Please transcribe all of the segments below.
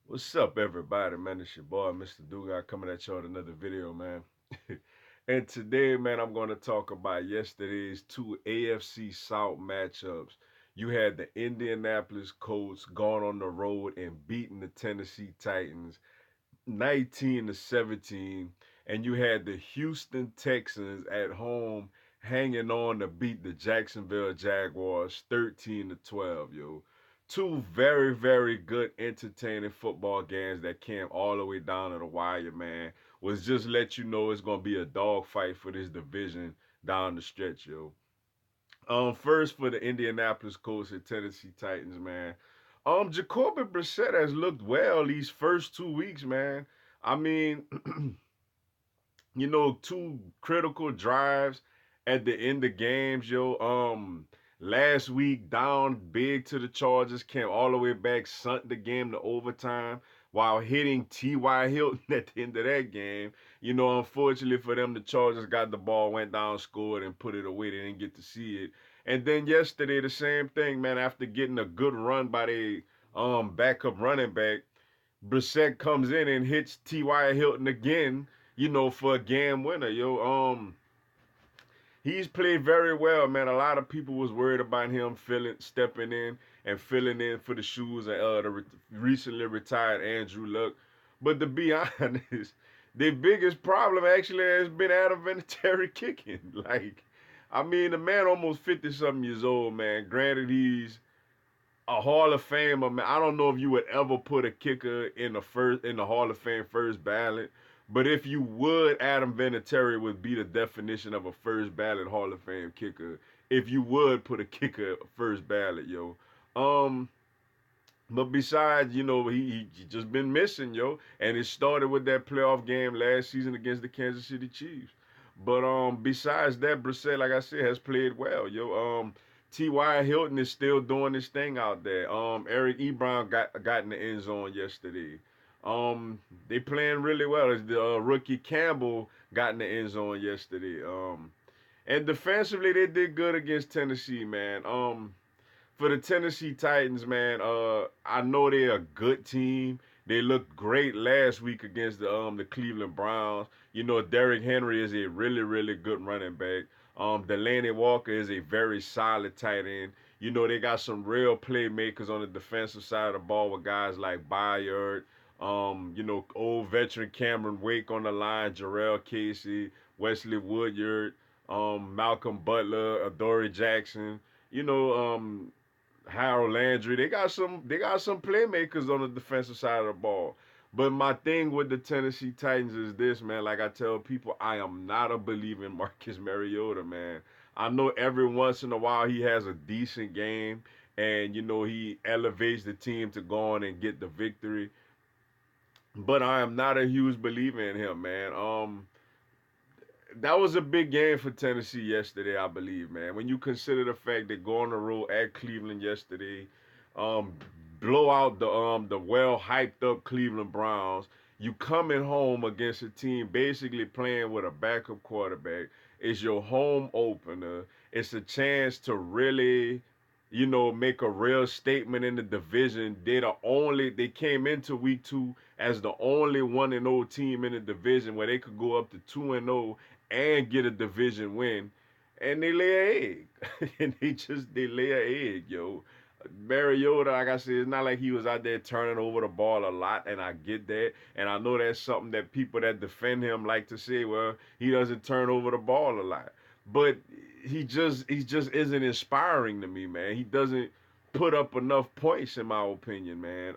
What's up, everybody? Man, it's your boy, Mr. Dugai, coming at you with another video, man. And today, man, I'm going to talk about yesterday's two AFC South matchups. You had the Indianapolis Colts going on the road and beating the Tennessee Titans 19-17, and you had the Houston Texans at home hanging on to beat the Jacksonville Jaguars 13-12, yo. Two very, very good, entertaining football games that came all the way down to the wire, man. Was just let you know it's gonna be a dogfight for this division down the stretch, yo. First for the Indianapolis Colts and Tennessee Titans, man. Jacoby Brissett has looked well these first 2 weeks, man. I mean, two critical drives at the end of games, yo. Last week down big to the Chargers, came all the way back, sent the game to overtime while hitting T.Y. Hilton at the end of that game. Unfortunately for them, the Chargers got the ball, went down, scored, and put it away. They didn't get to see it. And then yesterday, the same thing, man. After getting a good run by the backup running back, Brissett comes in and hits T.Y. Hilton again, for a game winner. He's played very well, man. A lot of people was worried about him stepping in and filling in for the shoes of recently retired Andrew Luck. But to be honest, the biggest problem actually has been Adam Vinatieri kicking. The man almost 50 something years old, man. Granted, he's a Hall of Famer, man. I don't know if you would ever put a kicker in the Hall of Fame first ballot, but if you would, Adam Vinatieri would be the definition of a first ballot Hall of Fame kicker. If you would put a kicker first ballot, yo. Um, but besides, he just been missing, yo. And it started with that playoff game last season against the Kansas City Chiefs. But besides that, Brissett, like I said, has played well, yo. T.Y. Hilton is still doing his thing out there. Eric Ebron got in the end zone yesterday. They playing really well. As the rookie Campbell got in the end zone yesterday. And defensively, they did good against Tennessee, man. For the Tennessee Titans, man, I know they're a good team. They looked great last week against the Cleveland Browns. Derrick Henry is a really, really good running back. Delanie Walker is a very solid tight end. They got some real playmakers on the defensive side of the ball with guys like Byard, old veteran Cameron Wake on the line, Jarrell Casey, Wesley Woodyard, Malcolm Butler, Adoree Jackson. You know, Harold Landry. They got some playmakers on the defensive side of the ball. But my thing with the Tennessee Titans is this, man. Like I tell people, I am not a believer in Marcus Mariota, man. I know every once in a while he has a decent game and he elevates the team to go on and get the victory. But I am not a huge believer in him, man. That was a big game for Tennessee yesterday, I believe, man. When you consider the fact that going on the road at Cleveland yesterday, um, blow out the well hyped up Cleveland Browns, you coming home against a team basically playing with a backup quarterback. It's your home opener. It's a chance to really, make a real statement in the division. They came into week 2 as the only 1-0 team in the division where they could go up to 2-0 and get a division win, and they lay an egg, and they lay an egg, yo. Mariota, like I said, it's not like he was out there turning over the ball a lot, and I get that, and I know that's something that people that defend him like to say. Well, he doesn't turn over the ball a lot, but he just isn't inspiring to me, man. He doesn't put up enough points, in my opinion, man.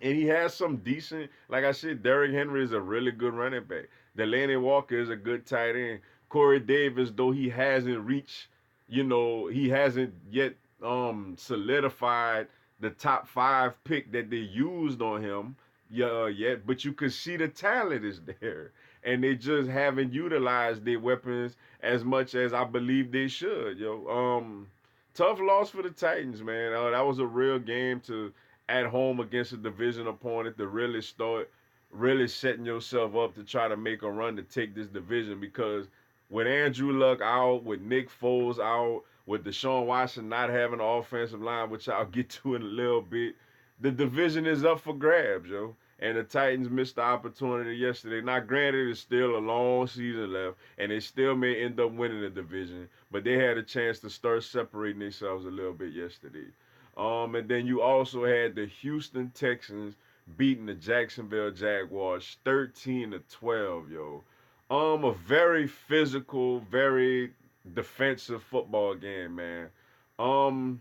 And he has some decent, like I said, Derrick Henry is a really good running back. Delanie Walker is a good tight end. Corey Davis, though he hasn't reached, he hasn't yet solidified the top 5 pick that they used on him yet, but you can see the talent is there. And they just haven't utilized their weapons as much as I believe they should, yo. Tough loss for the Titans, man. That was a real game to at home against a division opponent to really start really setting yourself up to try to make a run to take this division, because with Andrew Luck out, with Nick Foles out, with Deshaun Watson not having an offensive line, which I'll get to in a little bit, The division is up for grabs, yo. And the Titans missed the opportunity yesterday. Now, granted, it's still a long season left, and they still may end up winning the division, but they had a chance to start separating themselves a little bit yesterday. And then you also had the Houston Texans beating the Jacksonville Jaguars 13-12, yo. A very physical, very defensive football game, man. Um,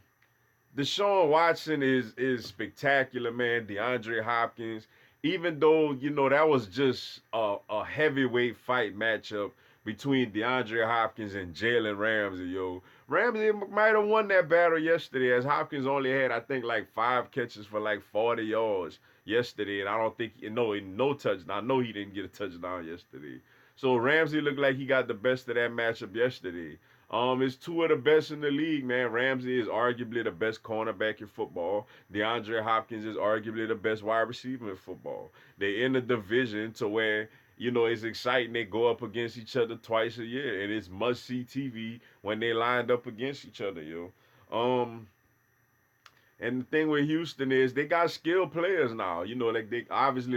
Deshaun Watson is spectacular, man. DeAndre Hopkins, even though that was just a heavyweight fight matchup between DeAndre Hopkins and Jalen Ramsey, yo. Ramsey might have won that battle yesterday, as Hopkins only had I think like 5 catches for like 40 yards yesterday, and I don't think no touchdown. I know he didn't get a touchdown yesterday. So Ramsey looked like he got the best of that matchup yesterday. It's two of the best in the league, man. Ramsey is arguably the best cornerback in football. DeAndre Hopkins is arguably the best wide receiver in football. They in the division to where it's exciting. They go up against each other twice a year, and it's must see TV when they lined up against each other, yo. Um, and the thing with Houston is they got skilled players now. Like they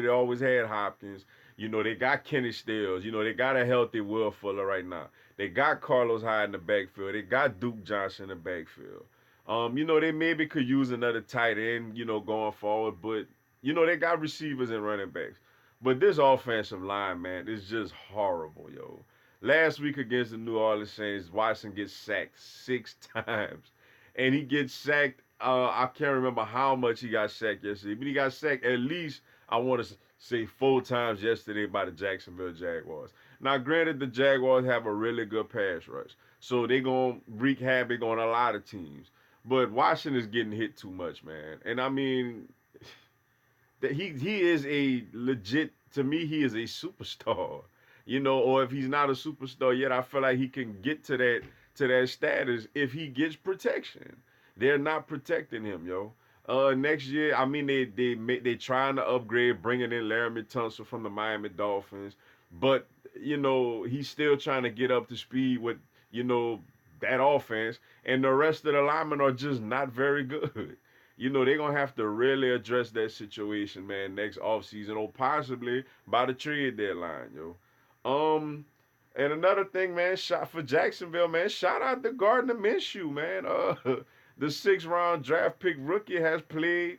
always had Hopkins. They got Kenny Stills. They got a healthy Will Fuller right now. They got Carlos Hyde in the backfield. They got Duke Johnson in the backfield. They maybe could use another tight end, going forward, but they got receivers and running backs. But this offensive line, man, is just horrible, yo. Last week against the New Orleans Saints, Watson gets sacked 6 times. And he gets sacked, I can't remember how much he got sacked yesterday, but he got sacked at least, I want to say 4 times yesterday by the Jacksonville Jaguars. Now, granted, the Jaguars have a really good pass rush, so they're going to wreak havoc on a lot of teams. But Washington is getting hit too much, man. And I mean, that he is a legit, to me, he is a superstar. Or if he's not a superstar yet, I feel like he can get to that status if he gets protection. They're not protecting him, yo. Next year, I mean, they trying to upgrade, bringing in Laramie Tunsil from the Miami Dolphins, but he's still trying to get up to speed with that offense, and the rest of the linemen are just not very good. They're gonna have to really address that situation, man, next offseason or possibly by the trade deadline, yo. And another thing, man, shot for Jacksonville, man. Shout out to Gardner Minshew, man. The 6th-round draft pick rookie has played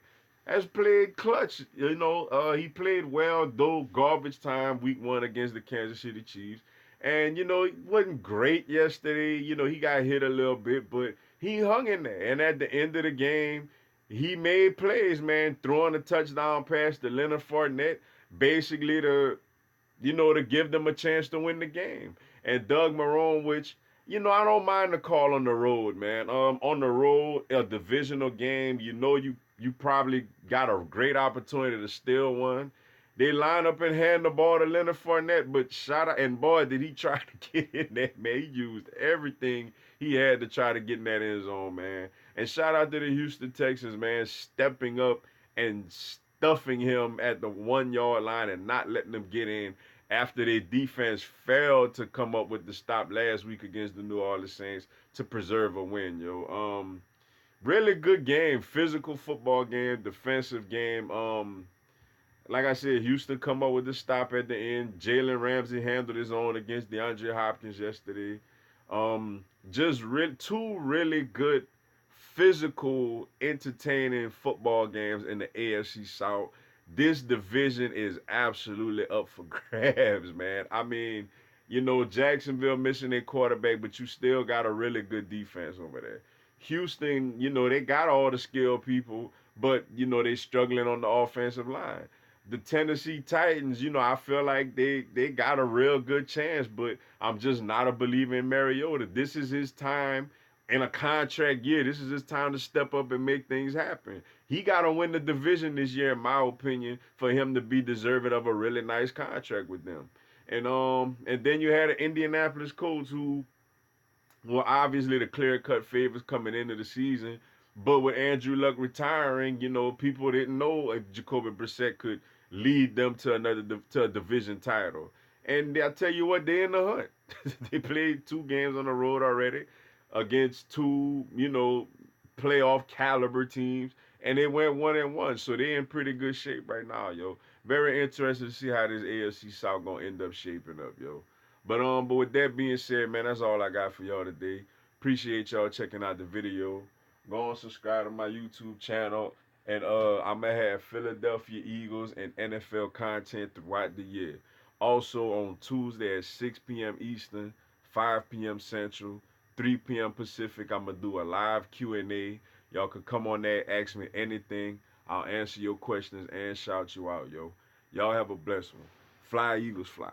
clutch. He played well, though garbage time week 1 against the Kansas City Chiefs. And it wasn't great yesterday. He got hit a little bit, but he hung in there. And at the end of the game, he made plays, man, throwing a touchdown pass to Leonard Fournette, basically to give them a chance to win the game. And Doug Marrone, which, I don't mind the call on the road, man. On the road, a divisional game, you probably got a great opportunity to steal one. They line up and hand the ball to Leonard Fournette, but shout out, and boy, did he try to get in that, man. He used everything he had to try to get in that end zone, man. And shout out to the Houston Texans, man, stepping up and stuffing him at the 1-yard line and not letting him get in after their defense failed to come up with the stop last week against the New Orleans Saints to preserve a win, yo. Really good game, physical football game, defensive game. Like I said, Houston come up with the stop at the end. Jalen Ramsey handled his own against DeAndre Hopkins yesterday. Just two really good, physical, entertaining football games in the AFC South. This division is absolutely up for grabs, man. I mean, Jacksonville missing their quarterback, but you still got a really good defense over there. Houston, they got all the skilled people, but, they struggling on the offensive line. The Tennessee Titans, I feel like they got a real good chance, but I'm just not a believer in Mariota. This is his time in a contract year. This is his time to step up and make things happen. He got to win the division this year, in my opinion, for him to be deserving of a really nice contract with them. And then you had the Indianapolis Colts, who were obviously the clear-cut favorites coming into the season. But with Andrew Luck retiring, people didn't know if Jacoby Brissett could lead them to a division title. And I tell you what, they're in the hunt. They played 2 games on the road already against 2, playoff caliber teams, and they went 1-1, so they in pretty good shape right now, yo. Very interested to see how this AFC South gonna end up shaping up, yo. But with that being said, man, that's all I got for y'all today. Appreciate y'all checking out the video. Go and subscribe to my YouTube channel, and I'm gonna have Philadelphia Eagles and NFL content throughout the year. Also on Tuesday at 6 p.m. Eastern, 5 p.m. Central, 3 p.m. Pacific, I'm gonna do a live Q&A. Y'all can come on there, ask me anything. I'll answer your questions and shout you out, yo. Y'all have a blessed one. Fly, Eagles, fly.